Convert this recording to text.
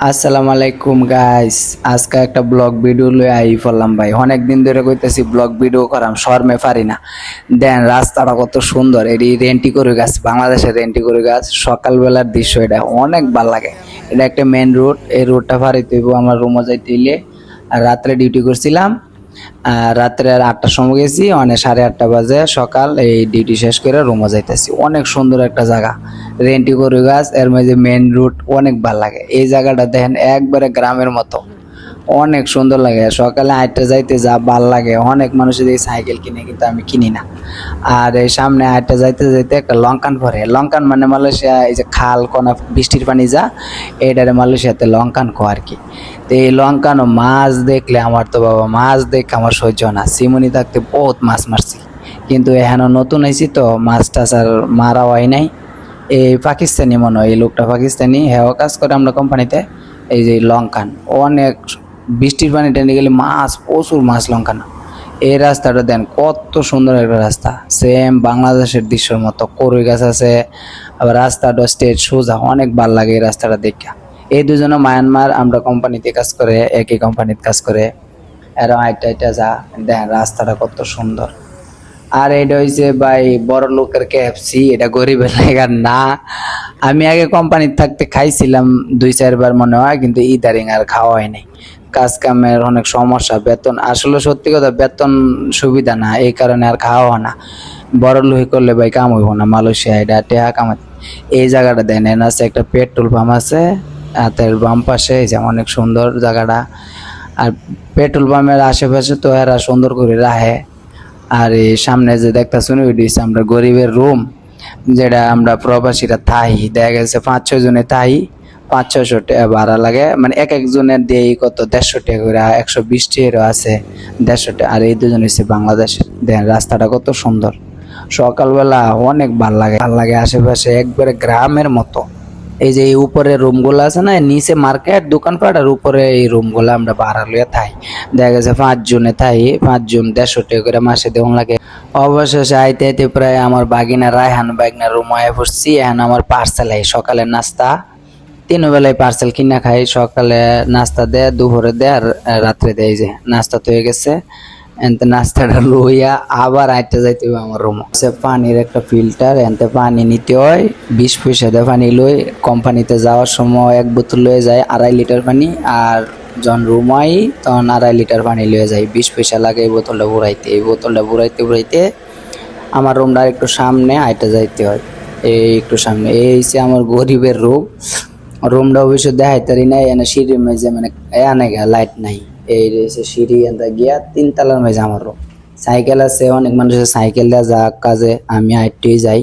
আসসালামু আলাইকুম গাইস। আজকে একটা ব্লগ ভিডিও লই আই পড়লাম ভাই। অনেক দিন ধরে কইতেছি ব্লগ ভিডিও করাম, শর্মে পারি না। দেন রাস্তাটা কত সুন্দর, এটি রেন্টিকোরি গাছ, বাংলাদেশের রেন্টিকোরি গাছ। সকালবেলার দৃশ্য এটা অনেক ভালো লাগে। এটা একটা মেন রোড, এই রোডটা পারিতে হইব আমার রুমে যাইতে হইলে। আর রাত্রে ডিউটি করছিলাম, রাত্রে 8টার সময় গেছি, মানে 8:30 বাজে সকাল। এই ডিউটি শেষ করে রুমে যাইতেছি। অনেক সুন্দর একটা জায়গা, রেন্টি করে গাছ, এর মাঝে মেন রুট, অনেক ভালো লাগে। এই জায়গাটা দেখেন একবারে গ্রামের মতো, অনেক সুন্দর লাগে। সকালে 8টা যাইতে যা ভাল লাগে। অনেক মানুষের এই সাইকেল কিনে, কিন্তু আমি কিনি না। আর এই সামনে 8টা যাইতে যাইতে একটা লঙ্কান পরে, লঙ্কান মানে মালয়েশিয়া, এই যে খাল কোনা বৃষ্টির পানি যা, এইটারে মালয়েশিয়াতে লঙ্কান কো আর কি। তো এই লঙ্কান ও মাছ দেখলে আমার তো বাবা, মাছ দেখে আমার সহ্য না। সিমুনি থাকতে বহুত মাছ মারছি, কিন্তু এখানে নতুন হয়েছি তো মাছ টাছ আর মারা হয় নাই। এই পাকিস্তানি মনে হয়, এই লোকটা পাকিস্তানি, হ্যাঁ কাজ করে আমরা কোম্পানিতে। এই যে লঙ্কান, অনেক বৃষ্টির পানি টেনে গেলে মাছ, প্রচুর মাছ লঙ্কান। এই রাস্তাটা দেন কত সুন্দর একটা রাস্তা, সেম বাংলাদেশের দৃশ্যের মতো। কড়ই গাছ আছে, আবার রাস্তাটা স্ট্রেট সোজা, অনেক ভাল লাগে এই রাস্তাটা দেখা। এই দুজনে মায়ানমার, আমরা কোম্পানিতে কাজ করে, একই কোম্পানিতে কাজ করে। এরা হাইটা হাইটা যা, দেখেন রাস্তাটা কত সুন্দর। আর এটা হইছে ভাই বড় লোকের কেএফসি, এটা গরিবের লাগার না। আমি আগে কোম্পানিতে থাকতে খাইছিলাম 2-4 বার মনে হয়, কিন্তু ইদারিং আর খাওয়া হয় নাই। কাজ কামের অনেক সমস্যা, বেতন আসলে সত্যি কথা বেতন সুবিধা না, এই কারণে আর খাওয়া হয় না। বড় লোক করলে ভাই কাম হইব না মালয়েশিয়া, এটা টেহা কামাতে। এই জায়গাটা দেন, এন আছে একটা পেট্রোল পাম্প আছে হাতের বাম পাশে, এই যে অনেক সুন্দর জায়গাটা। আর পেট্রোল পাম্পের আশেপাশে তো এরা সুন্দর করে রাখে। আর এই সামনে যে দেখতেছেন ওইটি হচ্ছে আমরা গরিবের রুম, যেটা আমরা প্রবাসীরা থাই। দেখা গেছে 5-6 জনে থাই, 500-600 টাকা ভাড়া লাগে, মানে এক একজনের দিয়ে কত 150 টাকা করে, 120 টাকারও আছে 150 টাকা। আর এই দুজন হচ্ছে বাংলাদেশের। দেখেন রাস্তাটা কত সুন্দর, সকালবেলা অনেক ভাল লাগে, ভাল লাগে। আশেপাশে একবারে গ্রামের মতো। এই যে এই উপরে রুমগুলো আছে না, নিচে মার্কেট দোকানপাট, আর উপরে এই রুমগুলো আমরা ভাড়া লইয়া থাই। দেখা গেছে 5 জনে থাই, 5 জন 150 টাকা করে মাসে দেওয়া লাগে। অবশেষে আইতে আইতে প্রায় আমার বাগিনা রায়হান বাগিনার রুম আয় পড়ছি। এখন আমার পার্সেল হয়, সকালের নাস্তা 3 বেলায় পার্সেল কিনা খাই। সকালে নাস্তা দেয়, দুপুরে দেয়, আর রাত্রে দেয়। এই যে নাস্তা তো হয়ে গেছে, এনতে নাস্তাটা লইয়া আবার আইতে যাইতে হবে আমার রুম। সে পানির একটা ফিল্টার, এনতে পানি নিতে হয় 20 পয়সা দিয়ে পানি লই। কোম্পানিতে যাওয়ার সময় 1 বোতল লয়ে যায় 2.5 লিটার পানি, আর যখন রুম আই তখন 2.5 লিটার পানি লয়ে যায়। 20 পয়সা লাগে এই বোতলটা ভরাইতে। এই বোতলটা ভরাইতে ভরাইতে আমার রুমটা একটু সামনে আইতে যাইতে হয়, এই একটু সামনে। এই হচ্ছে আমার গরিবের রুম। রুমটা অবশ্য দেখাইতারি নাই, এনে সিঁড়ির মেঝে, মানে এনে লাইট নাই। এই রয়েছে সিঁড়ি, এনটা গিয়া 3 তলার মেঝে আমার রুম। সাইকেল আছে, অনেক মানুষের সাইকেল দেওয়া যা কাজে, আমি হাইটেই যাই।